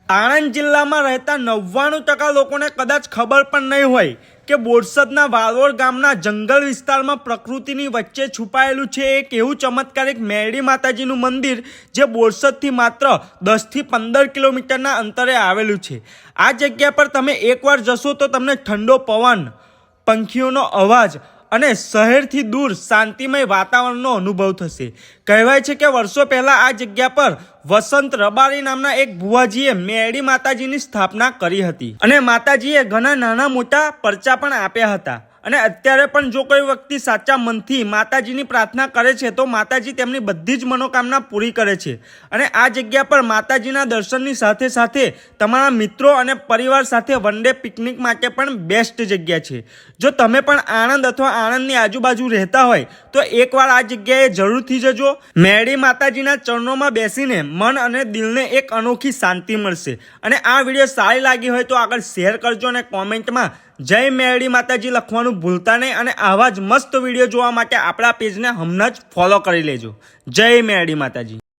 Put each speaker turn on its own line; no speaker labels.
આણંદ જિલ્લામાં રહેતા 99% લોકોને કદાચ ખબર પણ નહીં હોય કે બોરસદના વાલોડ ગામના જંગલ વિસ્તારમાં પ્રકૃતિની વચ્ચે છુપાયેલું છે એક એવું ચમત્કારિક મેરડી માતાજીનું મંદિર જે બોરસદથી માત્ર 10 થી 15 કિલોમીટરના અંતરે આવેલું છે। આ જગ્યા પર તમે એકવાર જશો તો તમને ઠંડો પવન, પંખીઓનો અવાજ અને શહેરથી દૂર શાંતિમય વાતાવરણનો અનુભવ થશે। કહેવાય છે કે વર્ષો પહેલા આ જગ્યા પર વસંત રબારી નામના એક ભુવાજીએ મેરડી માતાજીની સ્થાપના કરી હતી અને માતાજીએ ઘણા નાના મોટા પરચા પણ આપ્યા હતા અને અત્યારે પણ જો કોઈ વ્યક્તિ સાચા મનથી માતાજીની પ્રાર્થના કરે છે તો માતાજી તેમની બધી જ મનોકામના પૂરી કરે છે અને આ જગ્યા પર માતાજીના દર્શનની સાથે સાથે તમારા મિત્રો અને પરિવાર સાથે વન ડે પિકનિક માટે પણ બેસ્ટ જગ્યા છે। જો તમે પણ આણંદ અથવા આણંદની આજુબાજુ રહેતા હોય તો એકવાર આ જગ્યાએ જરૂરથી જજો। મેરડી માતાજીના ચરણોમાં બેસીને મન અને દિલને એક અનોખી શાંતિ મળશે અને આ વિડીયો સારી લાગી હોય તો આગળ શેર કરજો અને કોમેન્ટમાં જય મેરડી માતાજી લખવાનું ભૂલતા નહીં અને આવા જ મસ્ત વિડીયો જોવા માટે આપણા પેજને હમણાં જ ફોલો કરી લેજો। જય મેરડી માતાજી।